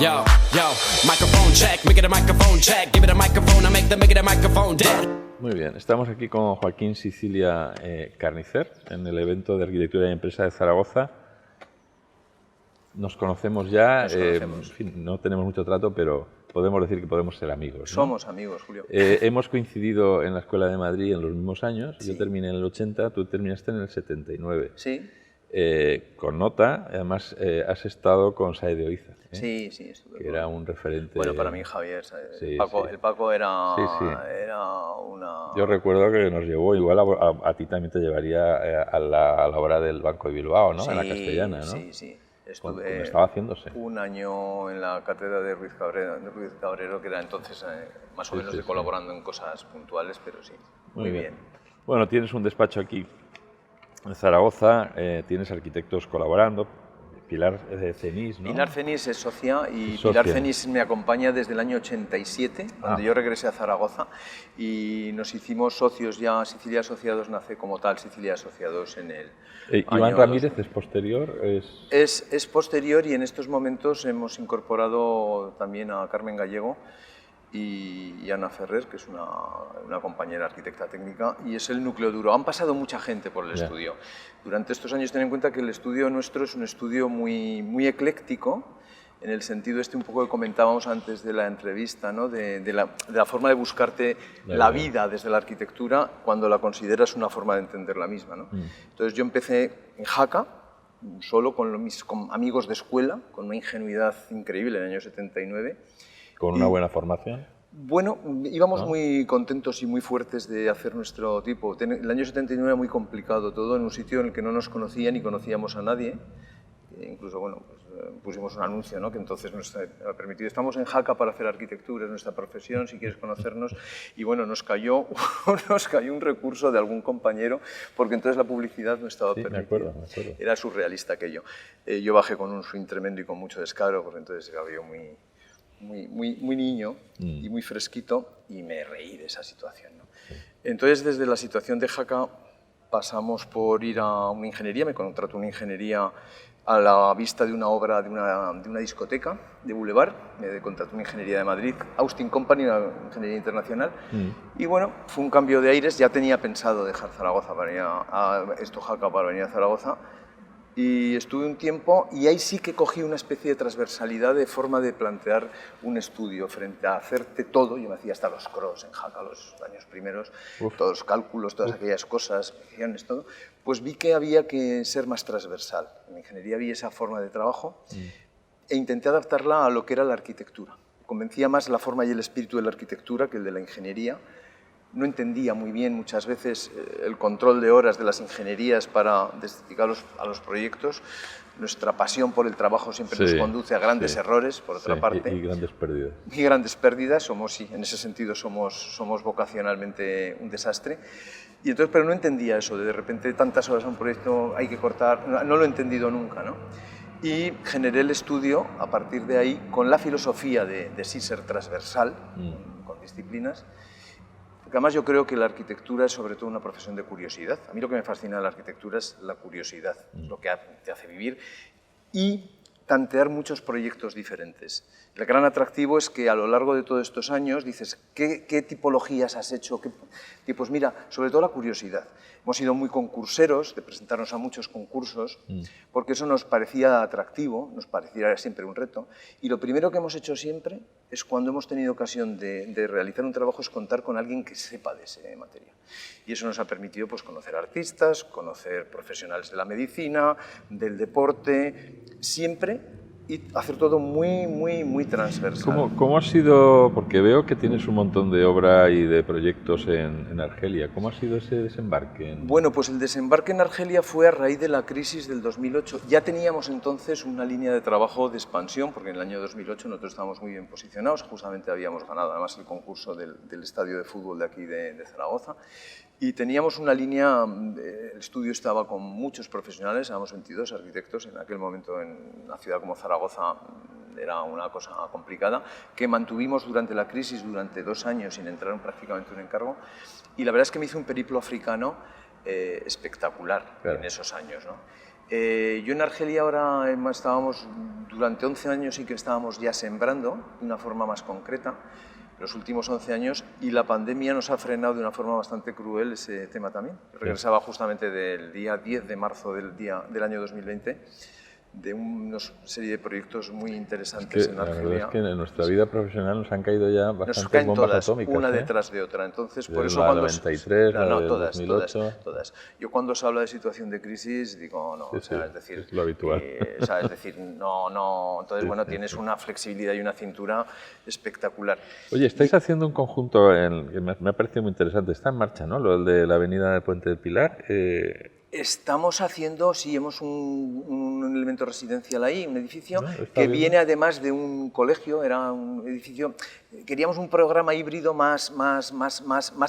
Yo, microphone check, make it a microphone check, give it a microphone, I make it a microphone dead. Muy bien, estamos aquí con Joaquín Sicilia Carnicer en el evento de Arquitectura y Empresa de Zaragoza. Nos conocemos ya, en fin, no tenemos mucho trato, pero podemos decir que podemos ser amigos, ¿no? Somos amigos, Julio. Hemos coincidido en la Escuela de Madrid en los mismos años. Sí. Yo terminé en el 80, tú terminaste en el 79. Sí. Con nota, además has estado con Saez de Oiza. Sí, estuve que era un referente. Bueno, para mí Javier, Sí, el Paco era, sí. era una... Yo recuerdo que nos llevó, igual a ti también te llevaría a la obra del Banco de Bilbao, ¿no? Sí, en la Castellana, ¿no? Sí. Cuando Estuve estaba haciéndose. un año en la cátedra de Ruiz Cabrero, que era entonces más o menos colaborando en cosas puntuales, pero sí, muy bien. Bueno, tienes un despacho aquí en Zaragoza, tienes arquitectos colaborando. Pilar Cenís, ¿no? Pilar Cenís es socia y Pilar Cenís me acompaña desde el año 87, cuando yo regresé a Zaragoza, y nos hicimos socios ya. Sicilia Asociados nace como tal, Sicilia Asociados en el Iván Ramírez es posterior. Es posterior, y en estos momentos hemos incorporado también a Carmen Gallego y Ana Ferrer, que es una compañera arquitecta técnica, y es el núcleo duro. Han pasado mucha gente por el estudio. Durante estos años, ten en cuenta que el estudio nuestro es un estudio muy ecléctico, en el sentido un poco que comentábamos antes de la entrevista, ¿no? de la forma de buscarte la vida desde la arquitectura cuando la consideras una forma de entender la misma, ¿no? Entonces yo empecé en Jaca, solo con mis amigos de escuela, con una ingenuidad increíble en el año 79. ¿Con una buena formación? Bueno, íbamos muy contentos y muy fuertes de hacer nuestro tipo. El año 79 era muy complicado todo, en un sitio en el que no nos conocían ni conocíamos a nadie. Incluso, bueno, pues, pusimos un anuncio, ¿no? Que entonces nos ha permitido. Estamos en Jaca para hacer arquitectura, es nuestra profesión, si quieres conocernos. Y bueno, nos cayó un recurso de algún compañero, porque entonces la publicidad no estaba permitida. Me acuerdo. Era surrealista aquello. Yo bajé con un swing tremendo y con mucho descaro, porque entonces era yo muy niño y muy fresquito, y me reí de esa situación, ¿no? Entonces, desde la situación de Jaca pasamos por ir a una ingeniería. Me contrató una ingeniería a la vista de una obra de una discoteca de Boulevard. Me contrató una ingeniería de Madrid, Austin Company, una ingeniería internacional. Y bueno, fue un cambio de aires. Ya tenía pensado dejar Zaragoza para venir Jaca para venir a Zaragoza. Y estuve un tiempo, y ahí sí que cogí una especie de transversalidad de forma de plantear un estudio frente a hacerte todo. Yo me hacía hasta los cross en Jaca, los años primeros, todos los cálculos, todas aquellas cosas, guiones, todo. Pues vi que había que ser más transversal. En la ingeniería vi esa forma de trabajo e intenté adaptarla a lo que era la arquitectura. Convencía más la forma y el espíritu de la arquitectura que el de la ingeniería. No entendía muy bien muchas veces el control de horas de las ingenierías para dedicar a los proyectos. Nuestra pasión por el trabajo siempre nos conduce a grandes errores, por otra parte. Y grandes pérdidas. Y grandes pérdidas. En ese sentido somos vocacionalmente un desastre. Y entonces, pero no entendía eso, de repente tantas horas a un proyecto hay que cortar. No lo he entendido nunca, ¿no? Y generé el estudio a partir de ahí con la filosofía de sí ser transversal, con disciplinas. Porque además yo creo que la arquitectura es sobre todo una profesión de curiosidad. A mí lo que me fascina de la arquitectura es la curiosidad, es lo que te hace vivir y tantear muchos proyectos diferentes. El gran atractivo es que a lo largo de todos estos años dices, ¿qué tipologías has hecho? Pues mira, sobre todo la curiosidad. Hemos sido muy concurseros, de presentarnos a muchos concursos, porque eso nos parecía atractivo, nos parecía siempre un reto. Y lo primero que hemos hecho siempre es, cuando hemos tenido ocasión de realizar un trabajo, es contar con alguien que sepa de esa materia. Y eso nos ha permitido, pues, conocer artistas, conocer profesionales de la medicina, del deporte, siempre, y hacer todo muy transversal. ¿Cómo ha sido? Porque veo que tienes un montón de obra y de proyectos en Argelia. ¿Cómo ha sido ese desembarque? Bueno, pues el desembarque en Argelia fue a raíz de la crisis del 2008. Ya teníamos entonces una línea de trabajo de expansión, porque en el año 2008 nosotros estábamos muy bien posicionados. Justamente habíamos ganado además el concurso del estadio de fútbol de aquí de Zaragoza. Y teníamos una línea, el estudio estaba con muchos profesionales, éramos 22 arquitectos, en aquel momento en una ciudad como Zaragoza era una cosa complicada, que mantuvimos durante la crisis, durante 2 años, sin entrar prácticamente un encargo. Y la verdad es que me hice un periplo africano espectacular en esos años, ¿no? Yo en Argelia ahora estábamos, durante 11 años sí que estábamos ya sembrando de una forma más concreta, los últimos 11 años, y la pandemia nos ha frenado de una forma bastante cruel ese tema también. Regresaba justamente del día 10 de marzo del año 2020, de una serie de proyectos muy interesantes en Argelia. La verdad es que en nuestra vida profesional nos han caído ya bastantes bombas todas, atómicas. Una detrás de otra. Entonces, por eso la cuando 93, la del todas, 2008. todas. Yo cuando se habla de situación de crisis digo no, Sí, o sea, sí, es decir, es lo habitual. Es decir, no. Entonces, bueno, tienes una flexibilidad y una cintura espectacular. Oye, estáis haciendo un conjunto que me ha parecido muy interesante. Está en marcha, ¿no? Lo de la avenida de Puente del Pilar. Estamos haciendo, sí, hemos un elemento residencial ahí, un edificio que bien. viene además de un colegio, era un edificio, queríamos un programa híbrido más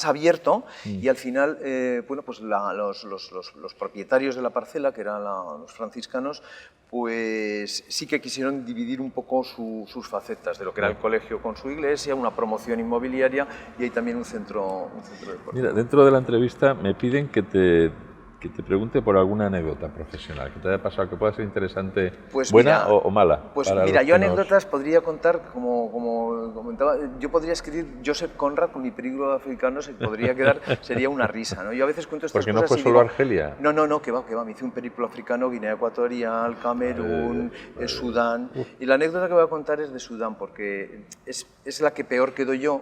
abierto y al final, bueno, pues los propietarios de la parcela, que eran los franciscanos, pues sí que quisieron dividir un poco sus facetas de lo que era el colegio con su iglesia, una promoción inmobiliaria y hay también un centro deportivo. Mira, dentro de la entrevista me piden que te pregunte por alguna anécdota profesional que te haya pasado, que pueda ser interesante, pues buena mira, o mala. Pues mira, yo anécdotas podría contar, como comentaba, yo podría escribir Joseph Conrad con mi peligro africano, se podría quedar, sería una risa, ¿no? Yo a veces cuento estas Porque cosas. ¿Porque no fue solo Argelia? No, que va, me hice un periplo africano, Guinea Ecuatorial, Camerún, Sudán, y la anécdota que voy a contar es de Sudán, porque es la que peor quedo yo,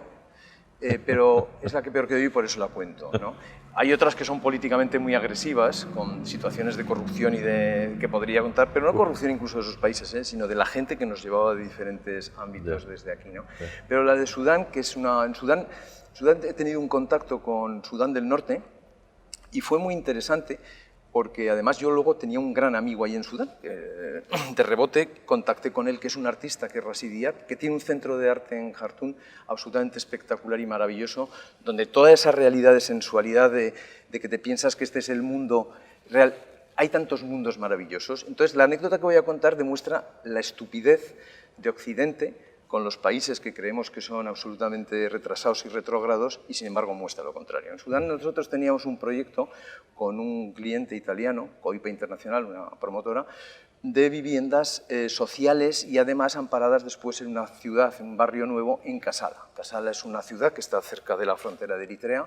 pero es la que peor quedo yo y por eso la cuento, ¿no? Hay otras que son políticamente muy agresivas, con situaciones de corrupción que podría contar, pero no corrupción incluso de esos países, sino de la gente que nos llevaba de diferentes ámbitos desde aquí, ¿no? Pero la de Sudán, que es en Sudán he tenido un contacto con Sudán del Norte y fue muy interesante porque además yo luego tenía un gran amigo ahí en Sudán. De rebote contacté con él, que es un artista que residía, que tiene un centro de arte en Jartún absolutamente espectacular y maravilloso, donde toda esa realidad de sensualidad, de que te piensas que este es el mundo real, hay tantos mundos maravillosos. Entonces la anécdota que voy a contar demuestra la estupidez de Occidente con los países que creemos que son absolutamente retrasados y retrógrados y sin embargo muestra lo contrario. En Sudán nosotros teníamos un proyecto con un cliente italiano, Coipa Internacional, una promotora, de viviendas sociales y además amparadas después en una ciudad, en un barrio nuevo, en Kassala. Kassala es una ciudad que está cerca de la frontera de Eritrea,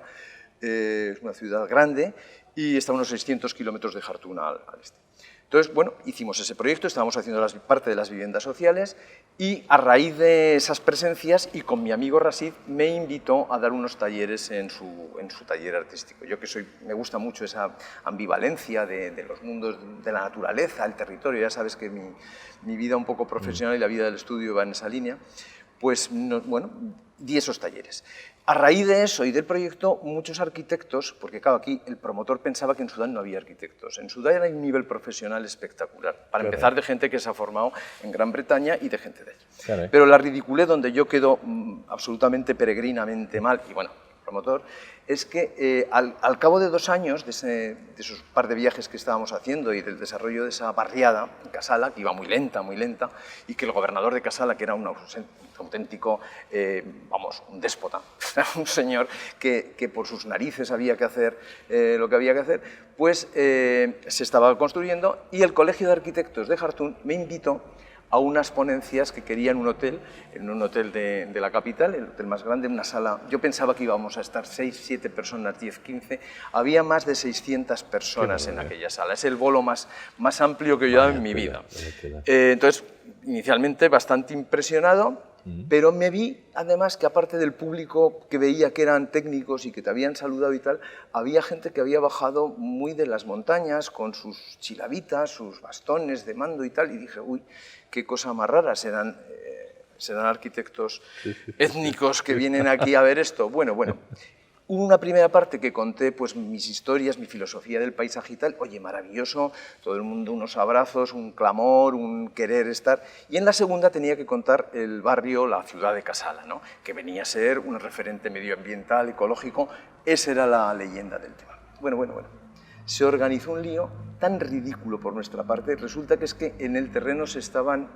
es una ciudad grande y está a unos 600 kilómetros de Jartún al este. Entonces, bueno, hicimos ese proyecto, estábamos haciendo parte de las viviendas sociales y a raíz de esas presencias y con mi amigo Rashid me invitó a dar unos talleres en su taller artístico. Yo que me gusta mucho esa ambivalencia de los mundos de la naturaleza, el territorio, ya sabes que mi vida un poco profesional y la vida del estudio va en esa línea, pues bueno, di esos talleres. A raíz de eso y del proyecto, muchos arquitectos, porque claro, aquí el promotor pensaba que en Sudán no había arquitectos. En Sudán hay un nivel profesional espectacular. Para empezar, de gente que se ha formado en Gran Bretaña y de gente de allí. Pero la ridiculez donde yo quedo absolutamente peregrinamente mal, y bueno, promotor, es que al cabo de 2 años de esos par de viajes que estábamos haciendo y del desarrollo de esa barriada en Kassala, que iba muy lenta, y que el gobernador de Kassala, que era un auténtico, un déspota, un señor que por sus narices había que hacer lo que había que hacer, pues se estaba construyendo y el Colegio de Arquitectos de Jartún me invitó a unas ponencias que querían un hotel, en un hotel de la capital, el hotel más grande, una sala. Yo pensaba que íbamos a estar 6, 7 personas, 10, 15. Había más de 600 personas en aquella sala. Es el bolo más amplio que yo he dado en mi vida. Entonces, inicialmente bastante impresionado, pero me vi además que aparte del público que veía que eran técnicos y que te habían saludado y tal, había gente que había bajado muy de las montañas con sus chilabitas, sus bastones de mando y tal, y dije, uy, qué cosa más rara, serán arquitectos étnicos que vienen aquí a ver esto. Bueno. Hubo una primera parte que conté pues, mis historias, mi filosofía del paisaje y tal, oye, maravilloso, todo el mundo unos abrazos, un clamor, un querer estar, y en la segunda tenía que contar el barrio, la ciudad de Kassala, ¿no? Que venía a ser un referente medioambiental, ecológico, esa era la leyenda del tema. Bueno. Se organizó un lío tan ridículo por nuestra parte, resulta que es que en el terreno se estaban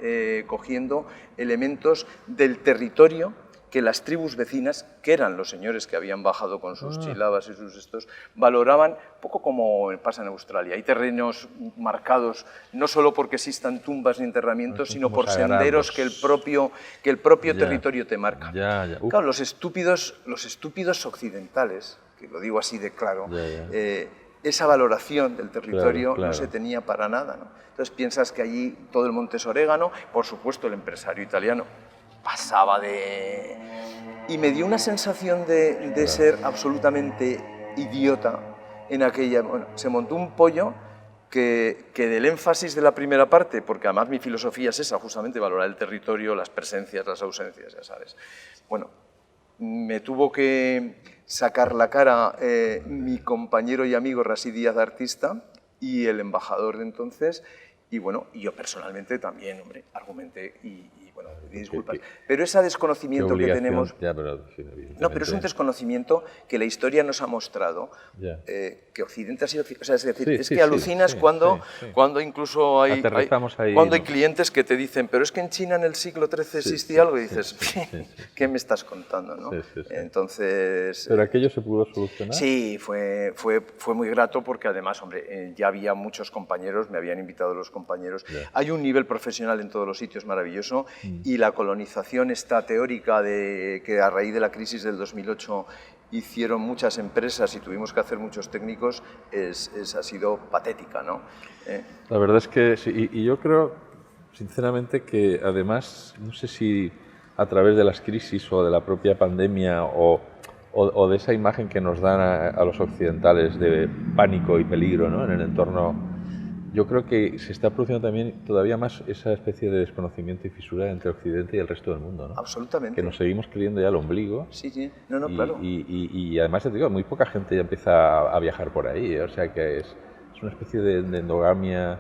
cogiendo elementos del territorio que las tribus vecinas, que eran los señores que habían bajado con sus chilabas y sus estos, valoraban, poco como pasa en Australia. Hay terrenos marcados no solo porque existan tumbas ni enterramientos, sino por senderos que el propio territorio te marca. Claro, los estúpidos occidentales, que lo digo así de claro, esa valoración del territorio no se tenía para nada, ¿no? Entonces piensas que allí todo el monte es orégano, por supuesto el empresario italiano pasaba de... Y me dio una sensación de ser absolutamente idiota en aquella... Bueno, se montó un pollo que del énfasis de la primera parte, porque además mi filosofía es esa, justamente valorar el territorio, las presencias, las ausencias, ya sabes. Bueno, me tuvo que sacar la cara mi compañero y amigo Rasí Díaz, artista, y el embajador de entonces, y bueno, yo personalmente también, hombre, argumenté y bueno, disculpas. Pero ese desconocimiento que tenemos... No, pero es un desconocimiento que la historia nos ha mostrado, que Occidente ha sido... O sea, es decir, es que alucinas cuando incluso hay clientes que te dicen, pero es que en China en el siglo XIII existía algo, y dices, ¿qué me estás contando? ¿No? Entonces... ¿Pero aquello se pudo solucionar? Sí, fue muy grato porque además, hombre, ya había muchos compañeros, me habían invitado los compañeros. Hay un nivel profesional en todos los sitios maravilloso. Y la colonización esta teórica de que a raíz de la crisis del 2008 hicieron muchas empresas y tuvimos que hacer muchos técnicos, ha sido patética, ¿no? La verdad es que sí, y yo creo, sinceramente, que además, no sé si a través de las crisis o de la propia pandemia o de esa imagen que nos dan a los occidentales de pánico y peligro, ¿no?, en el entorno. Yo creo que se está produciendo también todavía más esa especie de desconocimiento y fisura entre Occidente y el resto del mundo, ¿no? Absolutamente. Que nos seguimos creyendo ya el ombligo. Sí, no, claro. Y además, te digo, muy poca gente ya empieza a viajar por ahí, ¿eh? O sea que es una especie de endogamia.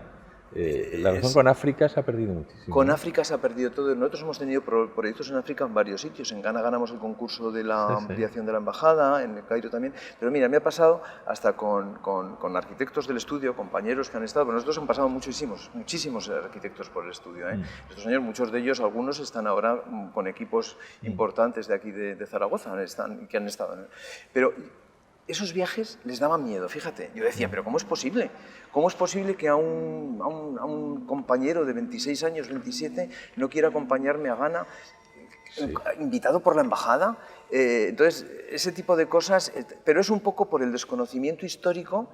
La relación con África se ha perdido muchísimo. Con África se ha perdido todo. Nosotros hemos tenido proyectos en África en varios sitios. En Ghana ganamos el concurso de la ampliación de la embajada, en el Cairo también. Pero mira, me ha pasado hasta con arquitectos del estudio, compañeros que han estado. Nosotros han pasado muchísimos arquitectos por el estudio. Estos años, muchos de ellos, algunos están ahora con equipos importantes de aquí de Zaragoza, que han estado. Pero esos viajes les daban miedo, fíjate. Yo decía, pero ¿cómo es posible? ¿Cómo es posible que a un compañero de 26 años, 27, no quiera acompañarme a Ghana, invitado por la embajada? Entonces, ese tipo de cosas, pero es un poco por el desconocimiento histórico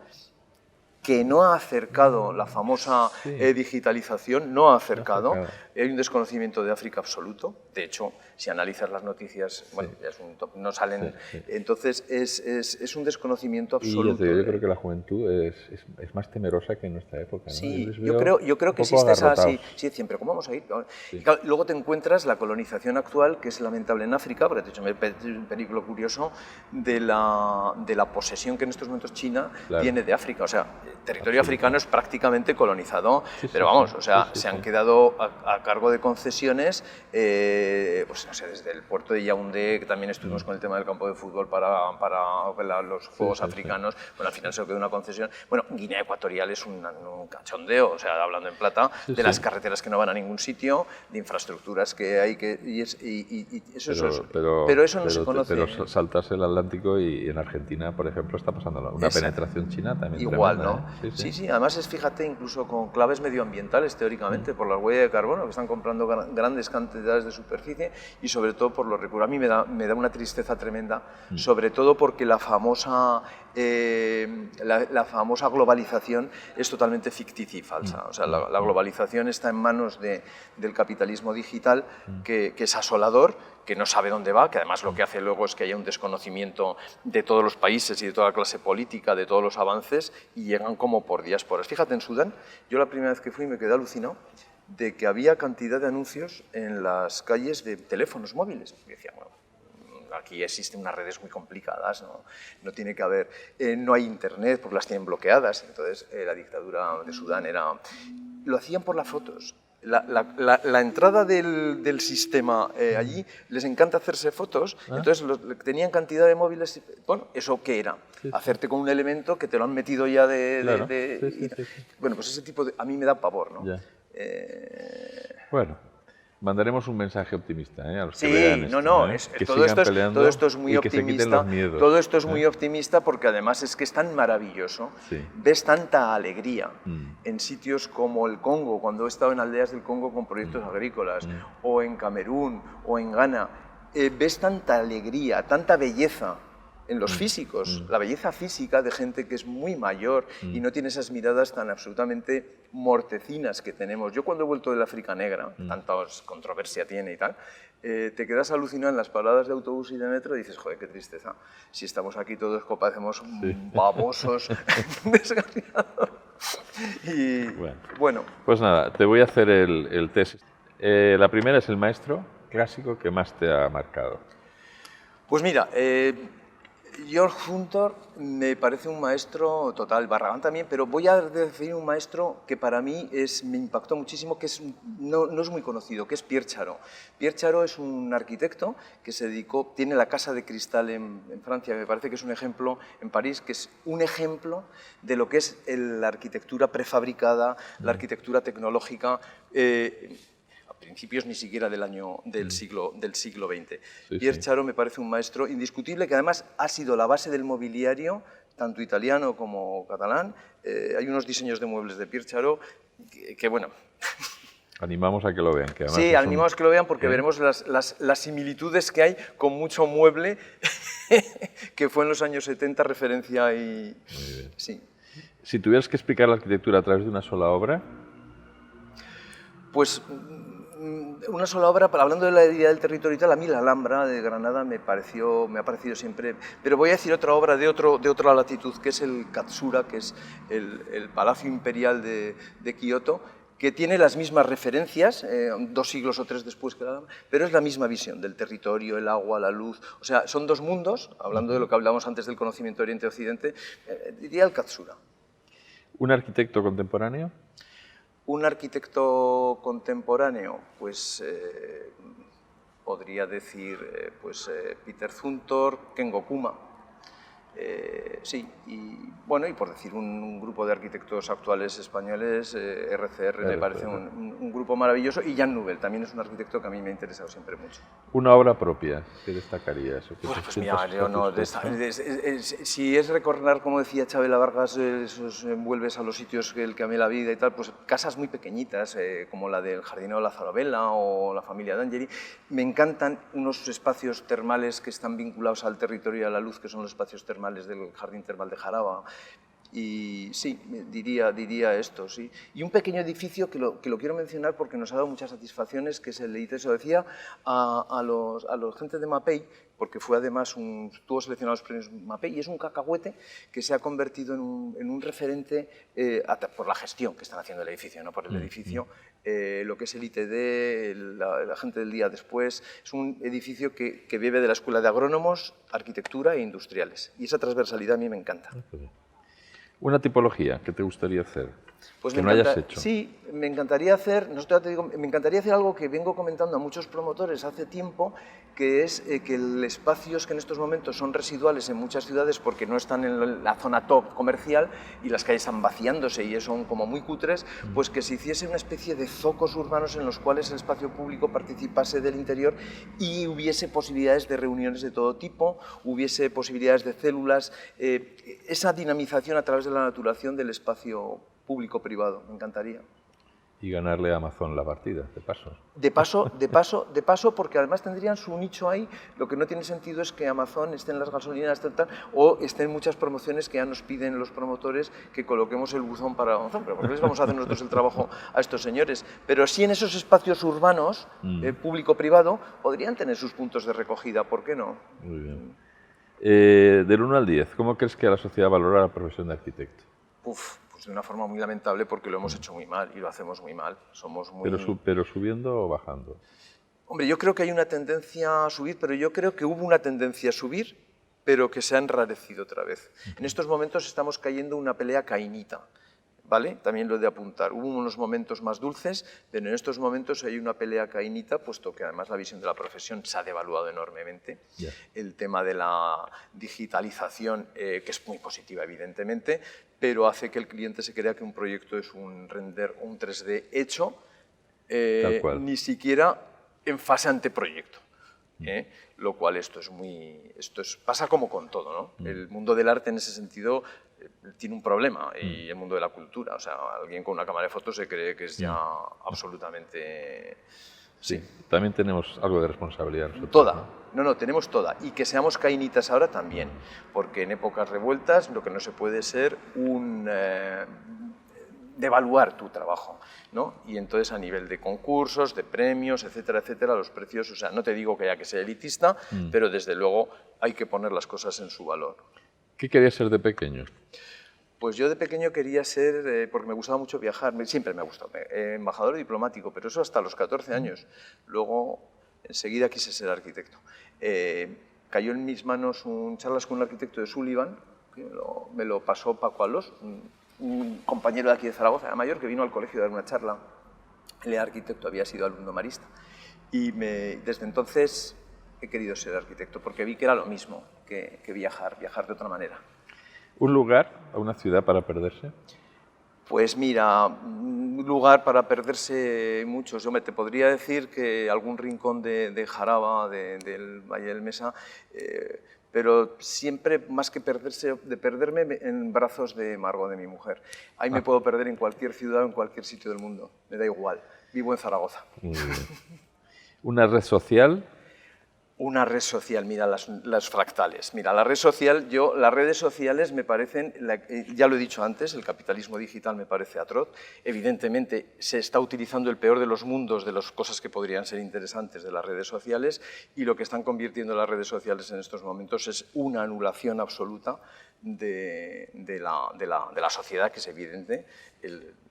que no ha acercado la famosa digitalización, no ha acercado. Hay un desconocimiento de África absoluto. De hecho, si analizas las noticias, bueno, no salen. Entonces, es un desconocimiento absoluto. Y yo creo que la juventud es más temerosa que en nuestra época, ¿no? Sí, yo creo que existe esa... Sí, siempre, ¿cómo vamos a ir? Y claro, luego te encuentras la colonización actual, que es lamentable en África, porque de hecho es un película curioso de la posesión que en estos momentos China tiene de África. O sea, territorio africano es prácticamente colonizado, pero vamos, o sea, se han quedado a cargo de concesiones, pues no sé, desde el puerto de Yaoundé, que también estuvimos con el tema del campo de fútbol para los Juegos Africanos, bueno, al final se quedó una concesión. Bueno, Guinea Ecuatorial es un cachondeo, o sea, hablando en plata, de las carreteras que no van a ningún sitio, de infraestructuras que hay que... Pero eso no se conoce. Pero saltas el Atlántico y en Argentina, por ejemplo, está pasando una penetración china también igual, tremenda, ¿no? Sí, además fíjate, incluso con claves medioambientales, teóricamente, por la huella de carbono, que están comprando grandes cantidades de superficie y sobre todo por los recursos. A mí me da una tristeza tremenda, sobre todo porque la famosa globalización es totalmente ficticia y falsa. O sea, la globalización está en manos del capitalismo digital, que es asolador, que no sabe dónde va, que además lo que hace luego es que haya un desconocimiento de todos los países y de toda la clase política, de todos los avances, y llegan como por diásporas. Fíjate, en Sudán, yo la primera vez que fui me quedé alucinado de que había cantidad de anuncios en las calles de teléfonos móviles. Y decía, bueno, aquí existen unas redes muy complicadas, no tiene que haber, no hay internet porque las tienen bloqueadas. Entonces la dictadura de Sudán lo hacían por las fotos. La entrada del sistema allí, les encanta hacerse fotos, entonces tenían cantidad de móviles. Bueno, ¿eso qué era? Hacerte con un elemento que te lo han metido ya sí. Bueno, pues ese tipo a mí me da pavor, ¿no? Bueno, Mandaremos un mensaje optimista a los que Sí, vean esto, no, que todo, sigan peleando todo esto es muy y que se quiten optimista. los miedos. Todo esto es muy optimista porque además es que es tan maravilloso. Sí. Ves tanta alegría en sitios como el Congo, cuando he estado en aldeas del Congo con proyectos agrícolas, o en Camerún, o en Ghana. Ves tanta alegría, tanta belleza en los físicos, la belleza física de gente que es muy mayor y no tiene esas miradas tan absolutamente mortecinas que tenemos. Yo cuando he vuelto del África Negra, tanta controversia tiene y tal, te quedas alucinado en las paradas de autobús y de metro y dices, joder, qué tristeza, si estamos aquí todos parecemos babosos, desgraciados. Y bueno. Pues nada, te voy a hacer el test. La primera es el maestro clásico que más te ha marcado. Pues mira, George Hunter me parece un maestro total, Barragán también, pero voy a definir un maestro que para mí me impactó muchísimo, que no es muy conocido, que es Pierre Charot. Pierre Charot es un arquitecto que se dedicó, tiene la Casa de Cristal en Francia, me parece que es un ejemplo en París, que es un ejemplo de lo que es la arquitectura prefabricada, la arquitectura tecnológica, principios ni siquiera del siglo XX. Pierre Charot me parece un maestro indiscutible que además ha sido la base del mobiliario, tanto italiano como catalán. Hay unos diseños de muebles de Pierre Charot que bueno... Animamos a que lo vean. Que sí, animamos a que lo vean porque veremos las similitudes que hay con mucho mueble que fue en los años 70 referencia y... Muy bien. Sí. Si tuvieras que explicar la arquitectura a través de una sola obra... Pues una sola obra, hablando de la idea del territorio y tal, a mí la Alhambra de Granada me ha parecido siempre... Pero voy a decir otra obra de otra latitud, que es el Katsura, que es el Palacio Imperial de Kioto, que tiene las mismas referencias, 2 siglos o 3 después que la Alhambra, pero es la misma visión del territorio, el agua, la luz... O sea, son dos mundos, hablando de lo que hablamos antes del conocimiento Oriente-Occidente, diría el Katsura. ¿Un arquitecto contemporáneo? Un arquitecto contemporáneo, pues podría decir Peter Zumthor, Kengo Kuma, sí, y bueno, y por decir un grupo de arquitectos actuales españoles, RCR me parece un grupo maravilloso, y Jan Nouvel también es un arquitecto que a mí me ha interesado siempre mucho. ¿Una obra propia que destacarías? Pues mira, yo no, si es recordar, como decía Chabela Vargas, vuelves a los sitios que amé la vida y tal, pues casas muy pequeñitas, como la del Jardinero de la Zarabella o la familia D'Angeli. Me encantan unos espacios termales que están vinculados al territorio y a la luz, que son los espacios termales del Jardín Termal de Jaraba. Y sí, diría esto, sí. Y un pequeño edificio que lo quiero mencionar porque nos ha dado muchas satisfacciones, que es el de se lo decía a los gente de Mapei, porque fue además estuvo seleccionado los premios Mapei, y es un cacahuete que se ha convertido en un referente por la gestión que están haciendo el edificio, no por el edificio, lo que es el ITD, la gente del día después. Es un edificio que bebe de la Escuela de Agrónomos, Arquitectura e Industriales, y esa transversalidad a mí me encanta. ¿Una tipología que te gustaría hacer, pues que no hayas hecho? Sí, me encantaría hacer, me encantaría hacer algo que vengo comentando a muchos promotores hace tiempo, que es que espacios que en estos momentos son residuales en muchas ciudades porque no están en la zona top comercial y las calles están vaciándose y son como muy cutres, pues que se hiciese una especie de zocos urbanos en los cuales el espacio público participase del interior y hubiese posibilidades de reuniones de todo tipo, hubiese posibilidades de células, esa dinamización a través de la naturación del espacio público-privado, me encantaría. Y ganarle a Amazon la partida, de paso. De paso, porque además tendrían su nicho ahí. Lo que no tiene sentido es que Amazon esté en las gasolineras o esté en muchas promociones que ya nos piden los promotores que coloquemos el buzón para Amazon. Pero ¿por qué les vamos a hacer nosotros el trabajo a estos señores? Pero sí en esos espacios urbanos, público-privado, podrían tener sus puntos de recogida. ¿Por qué no? Muy bien. Del 1 al 10, ¿cómo crees que la sociedad valora la profesión de arquitecto? Pues de una forma muy lamentable porque lo hemos hecho muy mal y lo hacemos muy mal. Somos muy... ¿Pero subiendo o bajando? Hombre, yo creo que hay una tendencia a subir, pero yo creo que hubo una tendencia a subir, pero que se ha enrarecido otra vez. En estos momentos estamos cayendo en una pelea cainita, ¿vale? También lo he de apuntar. Hubo unos momentos más dulces, pero en estos momentos hay una pelea cainita, puesto que además la visión de la profesión se ha devaluado enormemente. Yeah. El tema de la digitalización, que es muy positiva, evidentemente, pero hace que el cliente se crea que un proyecto es un render o un 3D hecho, ni siquiera en fase anteproyecto. Lo cual pasa como con todo, ¿no? El mundo del arte en ese sentido tiene un problema, y el mundo de la cultura, o sea, alguien con una cámara de fotos se cree que es ya absolutamente... Sí, también tenemos algo de responsabilidad nosotros. Toda. No, tenemos toda. Y que seamos caínitas ahora también, porque en épocas revueltas lo que no se puede ser devaluar tu trabajo, ¿no? Y entonces a nivel de concursos, de premios, etcétera, etcétera, los precios, o sea, no te digo que haya que ser elitista, pero desde luego hay que poner las cosas en su valor. ¿Qué querías ser de pequeño? Pues yo de pequeño quería ser, porque me gustaba mucho viajar, siempre me ha gustado, embajador diplomático, pero eso hasta los 14 años. Luego, enseguida quise ser arquitecto. Cayó en mis manos charlas con un arquitecto de Sullivan, que me lo pasó Paco Alós, un compañero de aquí de Zaragoza, de mayor, que vino al colegio a dar una charla. Él era arquitecto, había sido alumno marista. Y desde entonces he querido ser arquitecto, porque vi que era lo mismo que viajar de otra manera. ¿Un lugar o una ciudad para perderse? Pues mira, un lugar para perderse muchos. Yo te podría decir que algún rincón de Jaraba, del Valle del Mesa, pero siempre más que perderme en brazos de Margot, de mi mujer. Ahí me puedo perder en cualquier ciudad o en cualquier sitio del mundo, me da igual. Vivo en Zaragoza. ¿Una red social? Una red social, mira, las fractales. Mira, las redes sociales me parecen, ya lo he dicho antes, el capitalismo digital me parece atroz. Evidentemente se está utilizando el peor de los mundos de las cosas que podrían ser interesantes de las redes sociales, y lo que están convirtiendo las redes sociales en estos momentos es una anulación absoluta de la sociedad, que es evidente.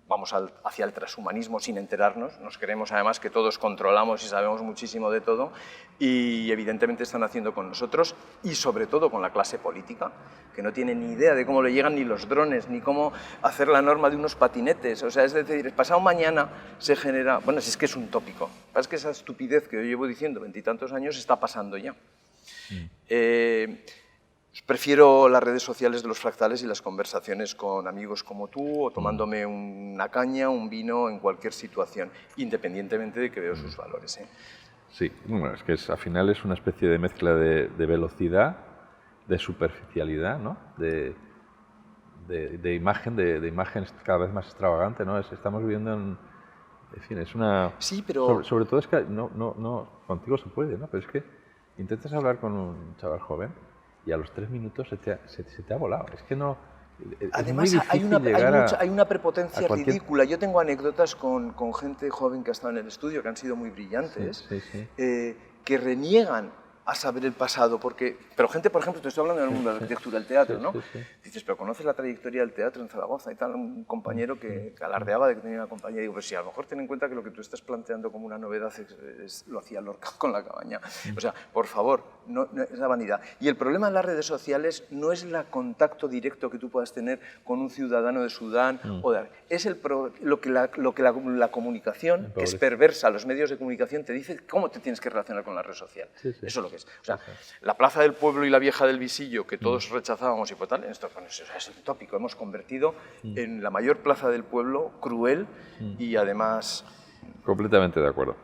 Vamos hacia el transhumanismo sin enterarnos, nos creemos además que todos controlamos y sabemos muchísimo de todo, y evidentemente están haciendo con nosotros, y sobre todo con la clase política, que no tiene ni idea de cómo le llegan ni los drones, ni cómo hacer la norma de unos patinetes. O sea, es decir, pasado mañana se genera... Bueno, si es que es un tópico, es que esa estupidez que yo llevo diciendo 20 y tantos años está pasando ya. Prefiero las redes sociales de los fractales y las conversaciones con amigos como tú, o tomándome una caña, un vino, en cualquier situación, independientemente de que veo sus valores. Sí, bueno, es que al final es una especie de mezcla de velocidad, de superficialidad, ¿no? de imagen, de imagen cada vez más extravagante, ¿no? Estamos viviendo en fin, es una... Sí, pero... Sobre todo es que no, contigo se puede, ¿no? Pero es que intentas hablar con un chaval joven y a los 3 minutos se te ha volado. Es que no... Además, hay una prepotencia ridícula. Yo tengo anécdotas con gente joven que ha estado en el estudio, que han sido muy brillantes, que reniegan a saber el pasado, pero gente, por ejemplo, te estoy hablando del mundo de la arquitectura, del teatro, ¿no? Dices, pero ¿conoces la trayectoria del teatro en Zaragoza y tal? Un compañero que alardeaba de que tenía una compañía, y digo, pues sí, a lo mejor ten en cuenta que lo que tú estás planteando como una novedad lo hacía Lorca con La Cabaña. O sea, por favor, no, es la vanidad. Y el problema de las redes sociales no es el contacto directo que tú puedas tener con un ciudadano de Sudán, es lo que la comunicación, que es perversa, los medios de comunicación te dicen cómo te tienes que relacionar con la red social. Eso es lo que es. O sea, la Plaza del Pueblo y la Vieja del Visillo, que todos rechazábamos y por tal, esto es un tópico. Hemos convertido en la mayor plaza del pueblo, cruel y además... Completamente de acuerdo.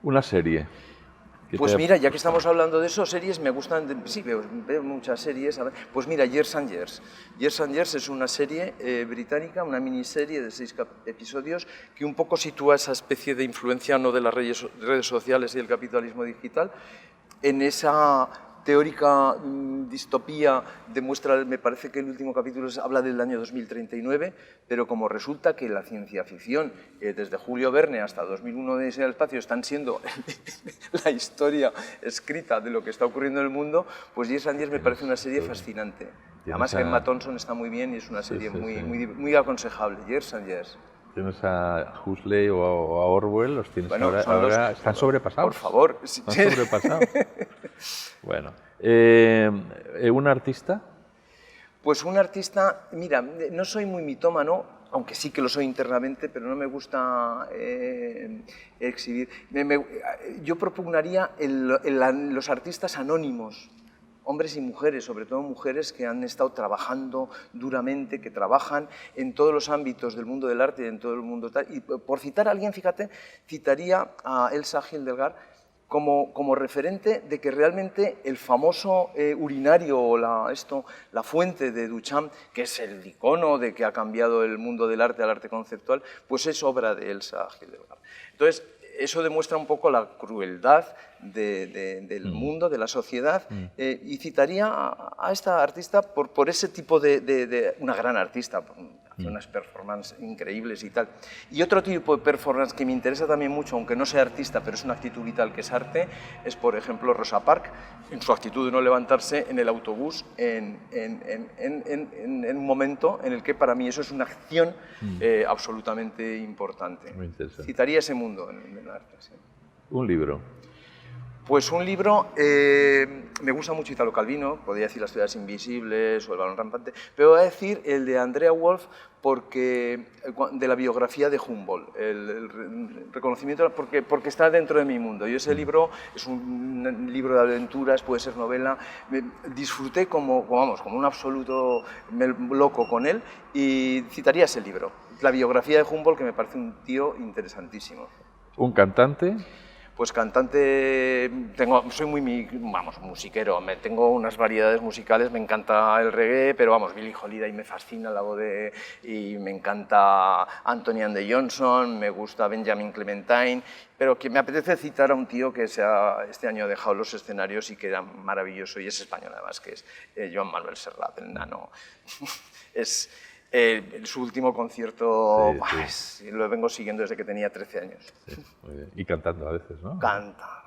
Una serie. Pues mira, ya que estamos hablando de eso, series me gustan, sí, veo muchas series. A ver, pues mira, Years and Years. Years and Years es una serie británica, una miniserie de 6 episodios que un poco sitúa esa especie de influencia no de las redes sociales y el capitalismo digital. En esa teórica distopía demuestra, me parece que el último capítulo habla del año 2039, pero como resulta que la ciencia ficción, desde Julio Verne hasta 2001 de ese espacio, están siendo la historia escrita de lo que está ocurriendo en el mundo, pues Years and Years me parece una serie fascinante. Además que Emma Thompson está muy bien y es una serie muy aconsejable, Years and Years. Tienes a Huxley o a Orwell, los tienes ahora están sobrepasados. Por favor. Están sobrepasados. Bueno, ¿un artista? Pues un artista, mira, no soy muy mitómano, aunque sí que lo soy internamente, pero no me gusta exhibir. Yo propugnaría los artistas anónimos, hombres y mujeres, sobre todo mujeres que han estado trabajando duramente, que trabajan en todos los ámbitos del mundo del arte y en todo el mundo tal. Y por citar a alguien, fíjate, citaría a Elsa Hildegarde como referente de que realmente el famoso urinario o la fuente de Duchamp, que es el icono de que ha cambiado el mundo del arte al arte conceptual, pues es obra de Elsa Hildegarde. Entonces, eso demuestra un poco la crueldad del mundo, de la sociedad, y citaría a esta artista por ese tipo de una gran artista, hace unas performances increíbles y tal. Y otro tipo de performance que me interesa también mucho, aunque no sea artista, pero es una actitud vital que es arte, es por ejemplo Rosa Parks, en su actitud de no levantarse en el autobús en un momento en el que para mí eso es una acción absolutamente importante. Muy interesante. Citaría ese mundo en el arte. Sí. Un libro. Pues un libro, me gusta mucho Italo Calvino, podría decir Las ciudades invisibles o El balón rampante, pero voy a decir el de Andrea Wolf de la biografía de Humboldt, el reconocimiento, porque está dentro de mi mundo. Yo ese libro es un libro de aventuras, puede ser novela, disfruté como un absoluto loco con él y citaría ese libro, la biografía de Humboldt, que me parece un tío interesantísimo. ¿Un cantante? Pues cantante, soy muy musiquero, tengo unas variedades musicales, me encanta el reggae, pero Billie Holiday me fascina la voz y me encanta Anthony and the Johnson, me gusta Benjamin Clementine, pero que me apetece citar a un tío que este año ha dejado los escenarios y que era maravilloso, y es español además, que es Joan Manuel Serrat, el nano. Su último concierto sí. Lo vengo siguiendo desde que tenía 13 años. Sí, muy bien. Y cantando a veces, ¿no? Canta.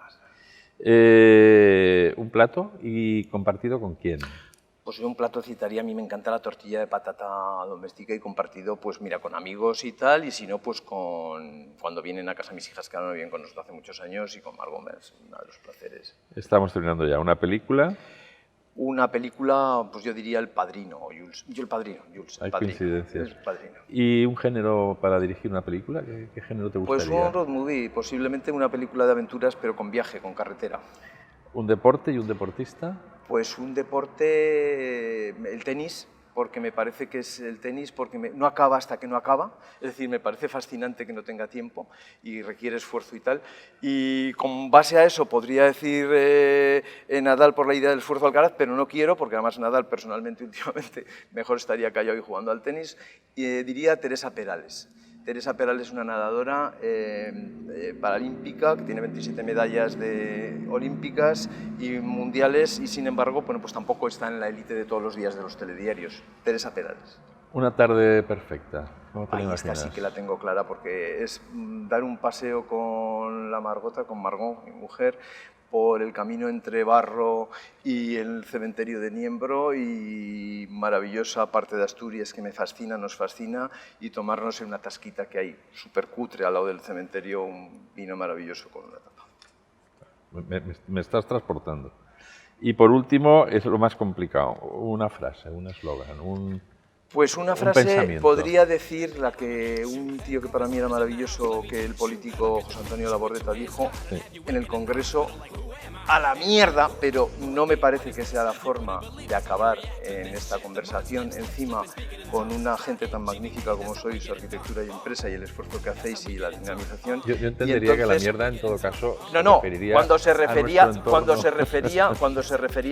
¿Un plato y compartido con quién? Pues yo un plato citaría, a mí me encanta la tortilla de patata doméstica y compartido, pues mira, con amigos y tal, y si no, pues cuando vienen a casa mis hijas, que ahora no vienen con nosotros hace muchos años, y con Margot es uno de los placeres. Estamos terminando ya. ¿Una película? Una película, pues yo diría El Padrino, o Jules. Yo El Padrino, Jules. Hay coincidencias. El Padrino. ¿Y un género para dirigir una película? ¿Qué género te gustaría? Pues un road movie, posiblemente una película de aventuras, pero con viaje, con carretera. ¿Un deporte y un deportista? Pues un deporte, el tenis, porque me parece que es el tenis, porque no acaba hasta que no acaba, es decir, me parece fascinante que no tenga tiempo y requiere esfuerzo y tal, y con base a eso podría decir Nadal por la idea del esfuerzo Alcaraz, pero no quiero, porque además Nadal personalmente últimamente mejor estaría callado y jugando al tenis, y diría Teresa Perales. Teresa Perales es una nadadora paralímpica que tiene 27 medallas olímpicas y mundiales y sin embargo pues tampoco está en la élite de todos los días de los telediarios. Teresa Perales. Una tarde perfecta. ¿Cómo te lo imaginas? Esta sí que la tengo clara porque es dar un paseo con Margot, mi mujer, por el camino entre Barro y el cementerio de Niembro y maravillosa parte de Asturias que me fascina, nos fascina, y tomarnos en una tasquita que hay súper cutre al lado del cementerio un vino maravilloso con una tapa. Me estás transportando. Y por último, es lo más complicado, una frase, un eslogan, Pues una frase podría decir la que un tío que para mí era maravilloso, que el político José Antonio Labordeta dijo en el Congreso: a la mierda, pero no me parece que sea la forma de acabar en esta conversación, encima con una gente tan magnífica como sois, su arquitectura y empresa y el esfuerzo que hacéis y la dinamización. Yo entendería que la mierda en todo caso cuando se refería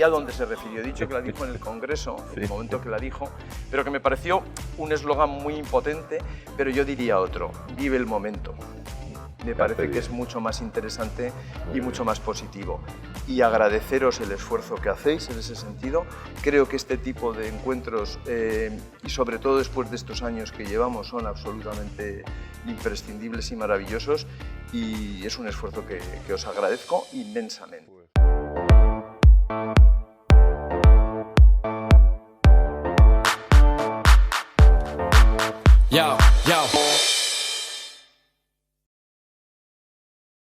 a donde se refirió. He dicho que la dijo en el Congreso, en el momento que la dijo, pero que me pareció un eslogan muy impotente, pero yo diría otro: vive el momento. Me parece que es mucho más interesante y mucho más positivo. Y agradeceros el esfuerzo que hacéis en ese sentido. Creo que este tipo de encuentros, y sobre todo después de estos años que llevamos, son absolutamente imprescindibles y maravillosos. Y es un esfuerzo que os agradezco inmensamente. Yo.